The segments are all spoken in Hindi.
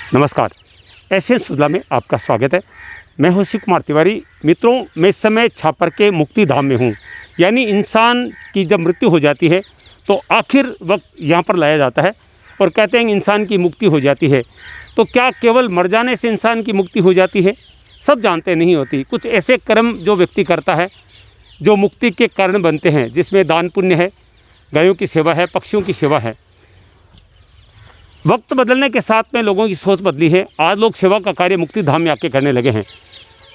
नमस्कार, एशियन सुजला में आपका स्वागत है। मैं हूं शिव कुमार तिवारी। मित्रों, मैं इस समय छापर के मुक्ति धाम में हूं। यानी इंसान की जब मृत्यु हो जाती है तो आखिर वक्त यहां पर लाया जाता है और कहते हैं इंसान की मुक्ति हो जाती है। तो क्या केवल मर जाने से इंसान की मुक्ति हो जाती है? सब जानते नहीं होती। कुछ ऐसे कर्म जो व्यक्ति करता है जो मुक्ति के कारण बनते हैं, जिसमें दान पुण्य है, गायों की सेवा है, पक्षियों की सेवा है। वक्त बदलने के साथ में लोगों की सोच बदली है। आज लोग सेवा का कार्य मुक्ति धाम में आके करने लगे हैं।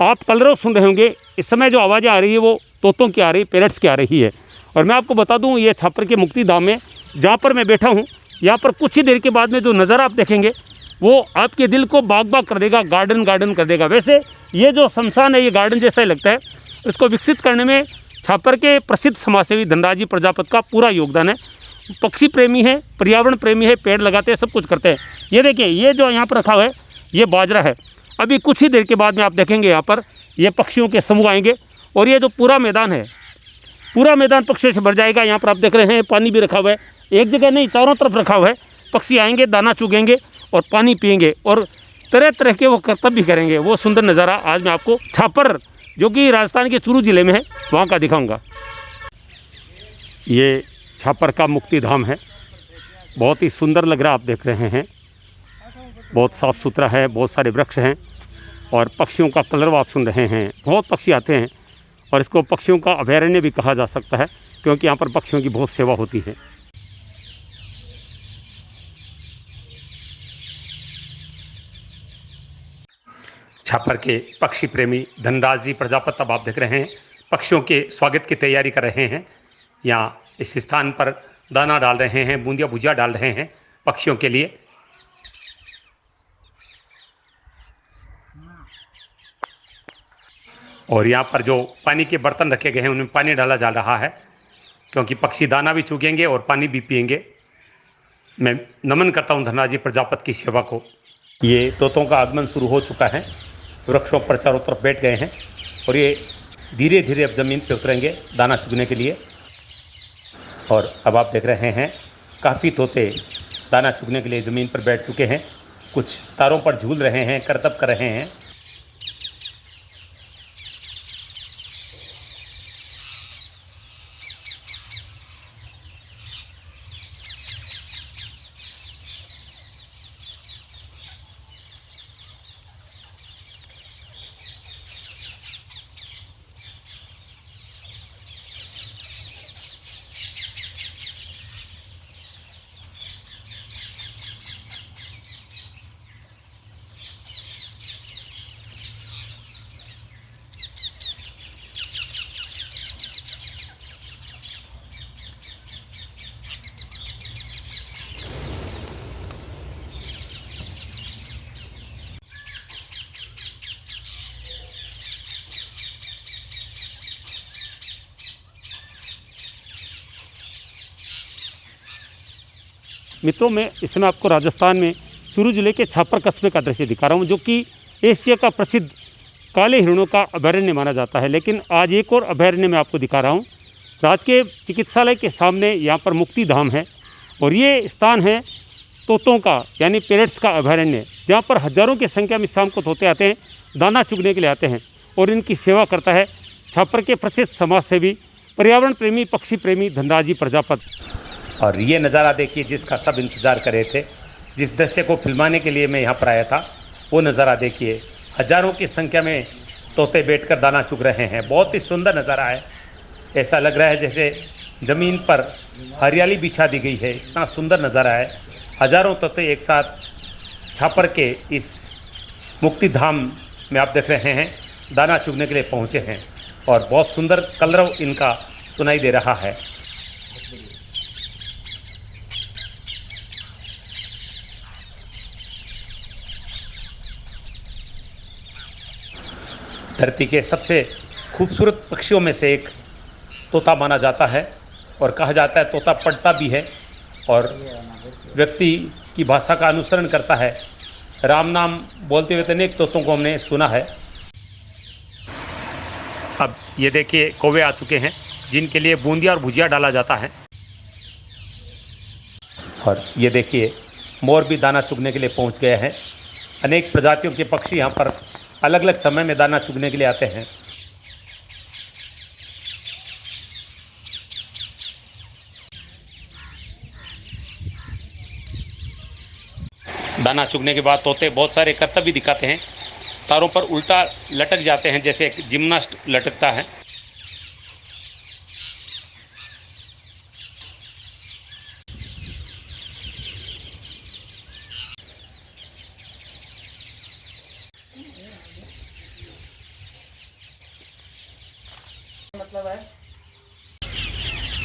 आप कलरव सुन रहे होंगे। इस समय जो आवाज़ें आ रही है वो तोतों की आ रही, पैरट्स की आ रही है। और मैं आपको बता दूं, ये छापर के मुक्ति धाम में जहाँ पर मैं बैठा हूँ, यहाँ पर कुछ ही देर के बाद में जो नज़ारा आप देखेंगे वो आपके दिल को बाग बाग कर देगा, गार्डन गार्डन कर देगा। वैसे ये जो शमशान है ये गार्डन जैसा ही लगता है। इसको विकसित करने में छापर के प्रसिद्ध समाजसेवी धनराज जी प्रजापत का पूरा योगदान है। पक्षी प्रेमी है, पर्यावरण प्रेमी है, पेड़ लगाते हैं, सब कुछ करते हैं। ये देखिए, ये जो यहाँ पर रखा हुआ है ये बाजरा है। अभी कुछ ही देर के बाद में आप देखेंगे यहाँ पर ये पक्षियों के समूह आएंगे और ये जो पूरा मैदान है, पूरा मैदान पक्षियों से भर जाएगा। यहाँ पर आप देख रहे हैं पानी भी रखा हुआ है, एक जगह नहीं चारों तरफ रखा हुआ है। पक्षी आएंगे, दाना चुगेंगे और पानी पिएंगे और तरह तरह के वो कर्तव्य भी करेंगे। वो सुंदर नज़ारा आज मैं आपको छापर, जो कि राजस्थान के चूरू जिले में है, वहाँ का दिखाऊँगा। ये छापर का मुक्ति धाम है। बहुत ही सुंदर लग रहा है, आप देख रहे हैं। बहुत साफ़ सुथरा है, बहुत सारे वृक्ष हैं और पक्षियों का कलरव आप सुन रहे हैं। बहुत पक्षी आते हैं और इसको पक्षियों का अभयारण्य भी कहा जा सकता है, क्योंकि यहाँ पर पक्षियों की बहुत सेवा होती है। छापर के पक्षी प्रेमी धनराज जी प्रजापत अब आप देख रहे हैं पक्षियों के स्वागत की तैयारी कर रहे हैं। यहाँ इस स्थान पर दाना डाल रहे हैं, बूंदिया भुजिया डाल रहे हैं पक्षियों के लिए। और यहाँ पर जो पानी के बर्तन रखे गए हैं उनमें पानी डाला जा रहा है, क्योंकि पक्षी दाना भी चुगेंगे और पानी भी पिएंगे। मैं नमन करता हूँ धनराज जी प्रजापत की सेवा को। ये तोतों का आगमन शुरू हो चुका है, वृक्षों पर चारों तरफ बैठ गए हैं और ये धीरे धीरे अब ज़मीन पर उतरेंगे दाना चुगने के लिए। और अब आप देख रहे हैं काफ़ी तोते दाना चुगने के लिए ज़मीन पर बैठ चुके हैं। कुछ तारों पर झूल रहे हैं, करतब कर रहे हैं। मित्रों, मैं इस समय आपको राजस्थान में चूरू जिले के छापर कस्बे का दृश्य दिखा रहा हूँ, जो कि एशिया का प्रसिद्ध काले हिरणों का अभयारण्य माना जाता है। लेकिन आज एक और अभयारण्य मैं आपको दिखा रहा हूँ। राजकीय चिकित्सालय के सामने यहाँ पर मुक्ति धाम है और ये स्थान है तोतों का, यानी पैरट्स का अभयारण्य, जहाँ पर हज़ारों की संख्या में शाम को तोते आते हैं, दाना चुगने के लिए आते हैं और इनकी सेवा करता है छापर के प्रसिद्ध समाजसेवी, पर्यावरण प्रेमी, पक्षी प्रेमी धनराज जी प्रजापत। और ये नज़ारा देखिए जिसका सब इंतज़ार कर रहे थे, जिस दृश्य को फिल्माने के लिए मैं यहाँ पर आया था, वो नज़ारा देखिए। हज़ारों की संख्या में तोते बैठकर दाना चुग रहे हैं। बहुत ही सुंदर नज़ारा है। ऐसा लग रहा है जैसे ज़मीन पर हरियाली बिछा दी गई है। इतना सुंदर नज़ारा है। हज़ारों तोते एक साथ छापर के इस मुक्ति धाम में आप देख रहे हैं दाना चुगने के लिए पहुँचे हैं और बहुत सुंदर कलरव इनका सुनाई दे रहा है। धरती के सबसे खूबसूरत पक्षियों में से एक तोता माना जाता है और कहा जाता है तोता पढ़ता भी है और व्यक्ति की भाषा का अनुसरण करता है। राम नाम बोलते हुए अनेक तोतों को हमने सुना है। अब ये देखिए कौवे आ चुके हैं जिनके लिए बूंदिया और भुजिया डाला जाता है। और ये देखिए मोर भी दाना चुगने के लिए पहुंच गया है अनेक प्रजातियों के पक्षी यहाँ पर अलग अलग समय में दाना चुगने के लिए आते हैं। दाना चुगने के बाद तोते बहुत सारे करतब भी दिखाते हैं, तारों पर उल्टा लटक जाते हैं जैसे एक जिम्नास्ट लटकता है।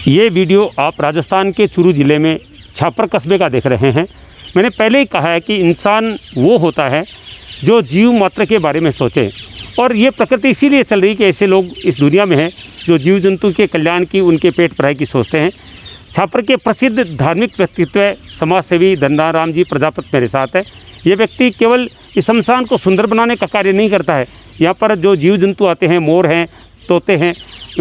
ये वीडियो आप राजस्थान के चुरू ज़िले में छापर कस्बे का देख रहे हैं। मैंने पहले ही कहा है कि इंसान वो होता है जो जीव मात्र के बारे में सोचे, और ये प्रकृति इसीलिए चल रही कि ऐसे लोग इस दुनिया में हैं जो जीव जंतु के कल्याण की, उनके पेट भराई की सोचते हैं। छापर के प्रसिद्ध धार्मिक व्यक्तित्व समाजसेवी धन्नाराम जी प्रजापति मेरे साथ है। ये व्यक्ति केवल इस शमशान को सुंदर बनाने का कार्य नहीं करता है। यहाँ पर जो जीव जंतु आते हैं, मोर हैं, तोते हैं,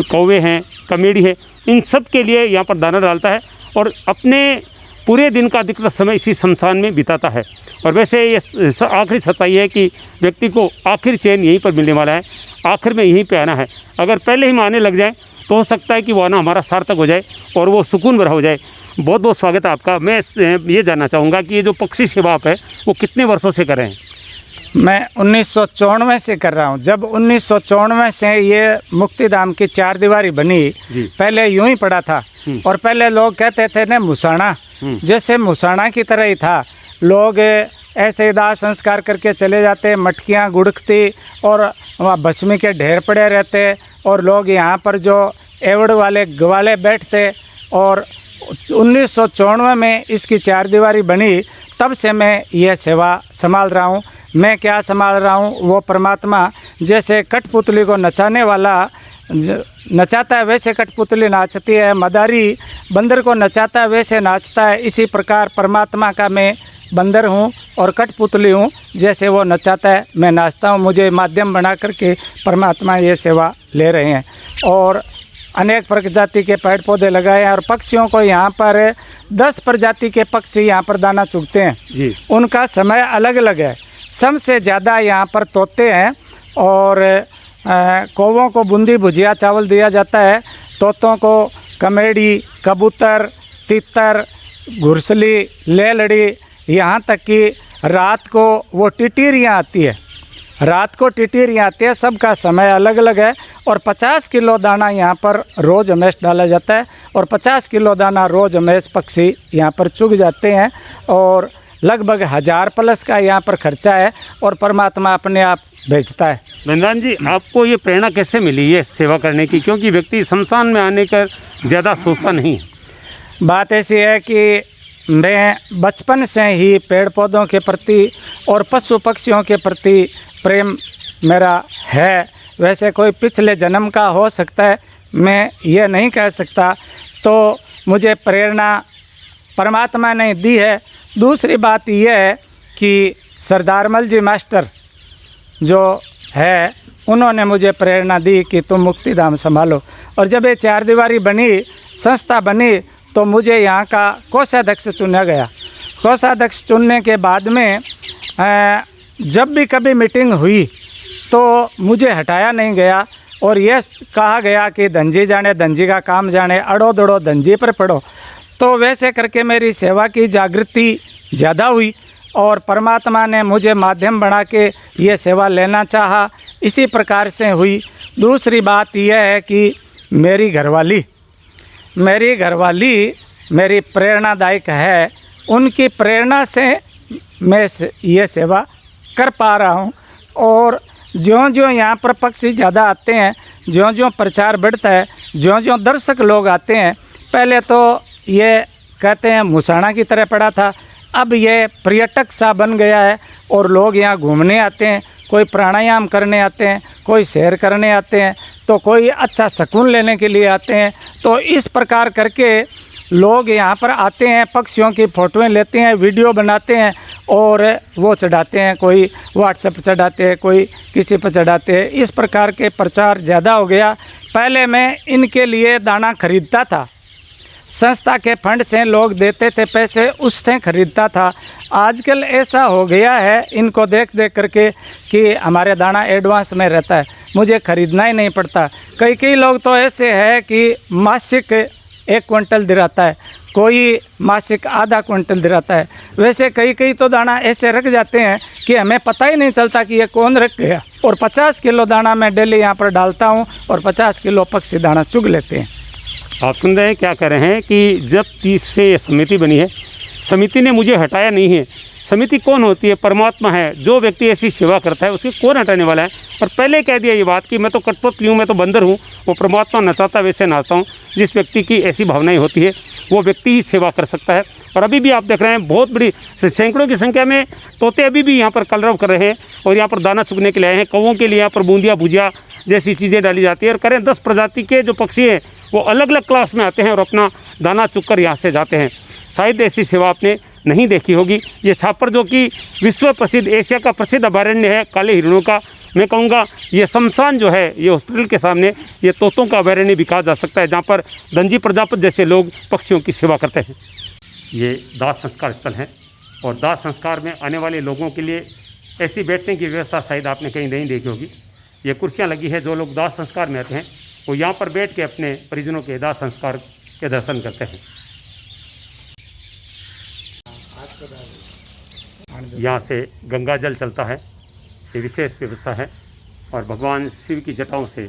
कौवे हैं, कमेड़ी है, इन सब के लिए यहाँ पर दाना डालता है और अपने पूरे दिन का अधिकतर समय इसी शमशान में बिताता है। और वैसे ये आखिरी सच्चाई है कि व्यक्ति को आखिर चैन यहीं पर मिलने वाला है, आखिर में यहीं पे आना है। अगर पहले ही हम आने लग जाएं तो हो सकता है कि वो आना हमारा सार्थक हो जाए और वो सुकून भरा हो जाए। बहुत बहुत स्वागत है आपका। मैं ये जानना चाहूँगा कि ये जो पक्षी सेवा आप है वो कितने वर्षों से कर रहे हैं? मैं 1994 से कर रहा हूँ। जब 1994 से ये मुक्तिधाम की चार दीवारी बनी, पहले यूं ही पड़ा था और पहले लोग कहते थे ना मुसाना, जैसे मुसाना की तरह ही था। लोग ऐसे दाह संस्कार करके चले जाते, मटकियाँ गुड़कती और वहाँ भस्मी के ढेर पड़े रहते और लोग यहाँ पर जो एवड़ वाले ग्वाले बैठते। और 1994 में इसकी चार दीवारी बनी, तब से मैं यह सेवा संभाल रहा हूँ। मैं क्या संभाल रहा हूँ, वो परमात्मा जैसे कठपुतली को नचाने वाला नचाता है वैसे कठपुतली नाचती है, मदारी बंदर को नचाता है वैसे नाचता है। इसी प्रकार परमात्मा का मैं बंदर हूँ और कठपुतली हूँ, जैसे वो नचाता है मैं नाचता हूँ। मुझे माध्यम बना करके परमात्मा ये सेवा ले रहे हैं और अनेक प्रजाति के पेड़ पौधे लगाए हैं और पक्षियों को यहाँ पर 10 प्रजाति के पक्षी यहाँ पर दाना चुगते हैं। उनका समय अलग अलग है। सबसे ज़्यादा यहाँ पर तोते हैं और कौवों को बूंदी भुजिया चावल दिया जाता है। तोतों को कमेड़ी, कबूतर, तितर, घुरसली, लेलड़ी, यहाँ तक कि रात को वो टिटीरियाँ आती है, रात को टिटीरियाँ आती है। सबका समय अलग अलग है और 50 किलो दाना यहाँ पर रोज़ हमेश डाला जाता है और 50 किलो दाना रोज़ हमेश पक्षी यहाँ पर चुग जाते हैं और लगभग 1000 प्लस का यहाँ पर खर्चा है और परमात्मा अपने आप भेजता है। धनराम जी, आपको ये प्रेरणा कैसे मिली ये सेवा करने की? क्योंकि व्यक्ति शमशान में आने का ज़्यादा सोचता नहीं है। बात ऐसी है कि मैं बचपन से ही पेड़ पौधों के प्रति और पशु पक्षियों के प्रति प्रेम मेरा है। वैसे कोई पिछले जन्म का हो सकता है, मैं ये नहीं कह सकता। तो मुझे प्रेरणा परमात्मा ने दी है। दूसरी बात यह है कि सरदारमल जी मास्टर जो है, उन्होंने मुझे प्रेरणा दी कि तुम मुक्तिधाम संभालो। और जब ये चार दीवारी बनी, संस्था बनी, तो मुझे यहाँ का कोषाध्यक्ष चुना गया। कोषाध्यक्ष चुनने के बाद में जब भी कभी मीटिंग हुई तो मुझे हटाया नहीं गया और ये कहा गया कि धंजी जाने धंजी का काम जाने, अड़ो दड़ो धंजी पर पड़ो। तो वैसे करके मेरी सेवा की जागृति ज़्यादा हुई और परमात्मा ने मुझे माध्यम बना के ये सेवा लेना चाहा, इसी प्रकार से हुई। दूसरी बात यह है कि मेरी घरवाली मेरी प्रेरणादायक है। उनकी प्रेरणा से मैं ये सेवा कर पा रहा हूँ। और ज्यों-ज्यों यहाँ पर पक्षी ज़्यादा आते हैं, ज्यों-ज्यों प्रचार बढ़ता है, ज्यों-ज्यों दर्शक लोग आते हैं, पहले तो ये कहते हैं मुसाना की तरह पड़ा था, अब ये पर्यटक सा बन गया है और लोग यहाँ घूमने आते हैं। कोई प्राणायाम करने आते हैं, कोई सैर करने आते हैं, तो कोई अच्छा सुकून लेने के लिए आते हैं। तो इस प्रकार करके लोग यहाँ पर आते हैं, पक्षियों की फ़ोटोएं लेते हैं, वीडियो बनाते हैं और वो चढ़ाते हैं। कोई व्हाट्सएप पर चढ़ाते हैं, कोई किसी पर चढ़ाते हैं। इस प्रकार के प्रचार ज़्यादा हो गया। पहले मैं इनके लिए दाना खरीदता था, संस्था के फंड से लोग देते थे पैसे, उससे खरीदता था। आजकल ऐसा हो गया है इनको देख देख करके कि हमारे दाना एडवांस में रहता है, मुझे खरीदना ही नहीं पड़ता। कई लोग तो ऐसे हैं कि मासिक 1 क्विंटल दिलाता है, कोई मासिक आधा क्विंटल दिलाता है। वैसे कई तो दाना ऐसे रख जाते हैं कि हमें पता ही नहीं चलता कि ये कौन रख गया। और 50 किलो दाना मैं डेली यहाँ पर डालता हूँ और 50 किलो पक्षी दाना चुग लेते हैं। आप सुन रहे हैं क्या कह रहे हैं कि जब 30 से ये समिति बनी है, समिति ने मुझे हटाया नहीं है। समिति कौन होती है? परमात्मा है। जो व्यक्ति ऐसी सेवा करता है उसकी कौन हटाने वाला है? और पहले कह दिया ये बात कि मैं तो कठपुतली हूँ, मैं तो बंदर हूँ, वो परमात्मा नचाता वैसे नाचता हूँ। जिस व्यक्ति की ऐसी भावनाएं होती है वो व्यक्ति ही सेवा कर सकता है। और अभी भी आप देख रहे हैं बहुत बड़ी सैकड़ों की संख्या में तोते अभी भी यहाँ पर कलरव कर रहे हैं और यहाँ पर दाना चुगने के लिए आए हैं। कौवों के लिए यहाँ पर बूंदिया भुजिया जैसी चीज़ें डाली जाती है। और करें 10 प्रजाति के जो पक्षी हैं वो अलग अलग क्लास में आते हैं और अपना दाना चुग कर यहाँ से जाते हैं। शायद ऐसी सेवा आपने नहीं देखी होगी। ये छापर जो कि विश्व प्रसिद्ध, एशिया का प्रसिद्ध अभयारण्य है काले हिरणों का, मैं कहूँगा ये शमशान जो है ये हॉस्पिटल के सामने ये तोतों का अभयारण्य भी कहा जा सकता है, जहाँ पर धनजी प्रजापति जैसे लोग पक्षियों की सेवा करते हैं। ये दाह संस्कार स्थल है और दाह संस्कार में आने वाले लोगों के लिए ऐसी बैठने की व्यवस्था शायद आपने कहीं नहीं देखी होगी। ये कुर्सियाँ लगी है, जो लोग दाह संस्कार में आते हैं वो यहाँ पर बैठ के अपने परिजनों के दाह संस्कार के दर्शन करते हैं। यहाँ से गंगा जल चलता है, ये विशेष व्यवस्था है। और भगवान शिव की जटाओं से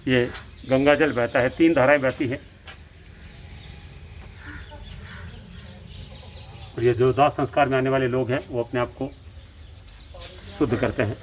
ये गंगा जल बहता है, 3 धाराएं बहती हैं। और ये जो दाह संस्कार में आने वाले लोग हैं वो अपने आप को शुद्ध करते हैं।